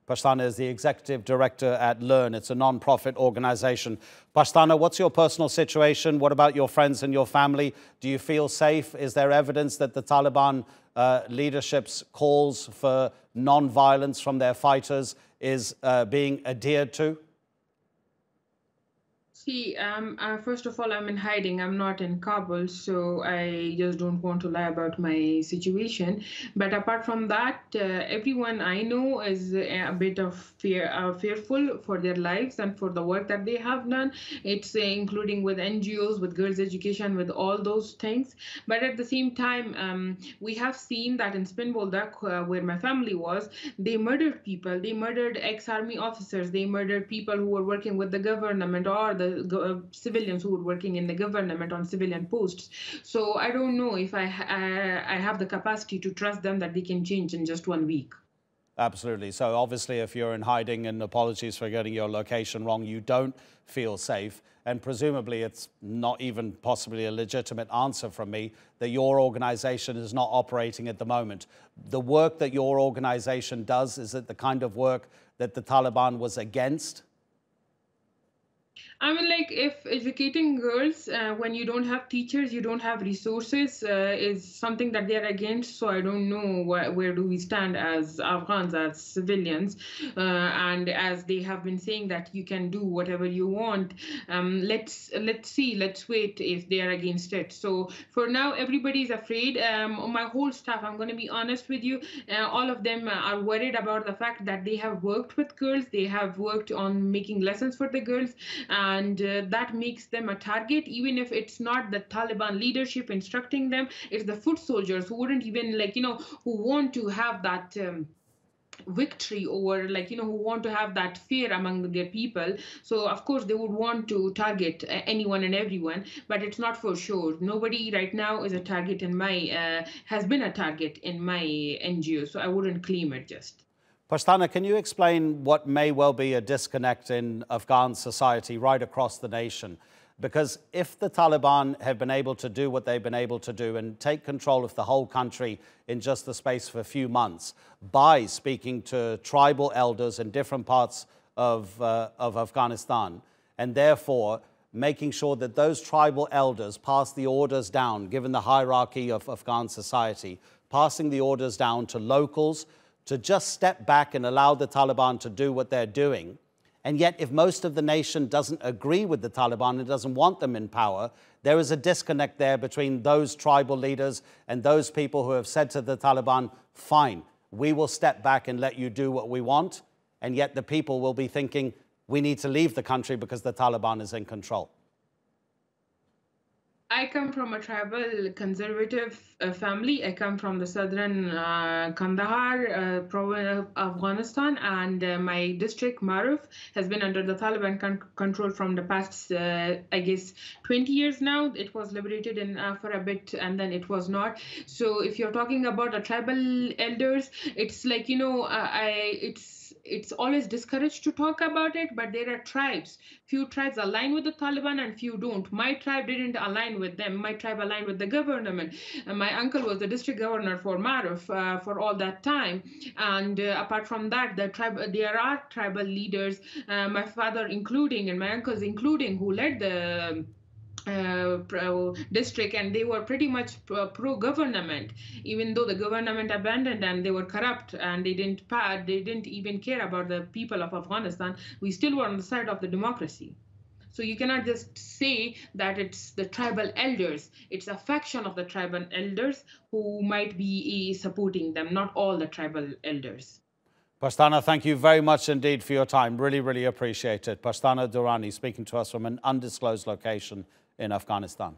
Pashtana is the executive director at Learn. It's a non-profit organization. Pashtana, what's your personal situation? What about your friends and your family? Do you feel safe? Is there evidence that the Taliban leadership's calls for non-violence from their fighters is being adhered to? See, first of all, I'm in hiding. I'm not in Kabul, so I just don't want to lie about my situation. But apart from that, everyone I know is a bit of fearful for their lives and for the work that they have done. It's including with NGOs, with girls' education, with all those things. But at the same time, we have seen that in Spin Boldak, where my family was, they murdered people. They murdered ex-army officers. They murdered people who were working with the government or the civilians who were working in the government on civilian posts. So I don't know if I have the capacity to trust them that they can change in just 1 week. Absolutely. So obviously, if you're in hiding, and apologies for getting your location wrong, you don't feel safe. And presumably it's not even possibly a legitimate answer from me that your organization is not operating at the moment. The work that your organization does, is it the kind of work that the Taliban was against? I mean, like, if educating girls when you don't have teachers, you don't have resources, is something that they're against. So I don't know where do we stand as Afghans, as civilians. And as they have been saying that you can do whatever you want, let's see, let's wait if they are against it. So for now, everybody's afraid. My whole staff, I'm going to be honest with you, all of them are worried about the fact that they have worked with girls. They have worked on making lessons for the girls. And that makes them a target, even if it's not the Taliban leadership instructing them. It's the foot soldiers who wouldn't even, who want to have that victory over, who want to have that fear among their people. So of course they would want to target anyone and everyone, but it's not for sure. Nobody right now is a target in my has been a target in my NGO, so I wouldn't claim it just. Pashtana, can you explain what may well be a disconnect in Afghan society right across the nation? Because if the Taliban have been able to do what they've been able to do and take control of the whole country in just the space of a few months by speaking to tribal elders in different parts of Afghanistan, and therefore making sure that those tribal elders pass the orders down, given the hierarchy of Afghan society, passing the orders down to locals, to just step back and allow the Taliban to do what they're doing. And yet, if most of the nation doesn't agree with the Taliban and doesn't want them in power, there is a disconnect there between those tribal leaders and those people who have said to the Taliban, fine, we will step back and let you do what we want. And yet the people will be thinking, we need to leave the country because the Taliban is in control. I come from a tribal conservative family. I come from the southern Kandahar province of Afghanistan, and my district, Maruf, has been under the Taliban control from the past, I guess, 20 years now. It was liberated for a bit, and then it was not. So if you're talking about the tribal elders, it's like, it's always discouraged to talk about it, but there are tribes. Few tribes align with the Taliban and few don't. My tribe didn't align with them. My tribe aligned with the government. My uncle was the district governor for Maruf for all that time. And apart from that, there are tribal leaders, my father including and my uncles including, who led the district, and they were pretty much pro-government, even though the government abandoned and they were corrupt and they didn't even care about the people of Afghanistan. We still were on the side of the democracy. So you cannot just say that it's the tribal elders. It's a faction of the tribal elders who might be supporting them, not all the tribal elders. Pashtana, thank you very much indeed for your time. Really, really appreciate it. Pashtana Durrani speaking to us from an undisclosed location in Afghanistan.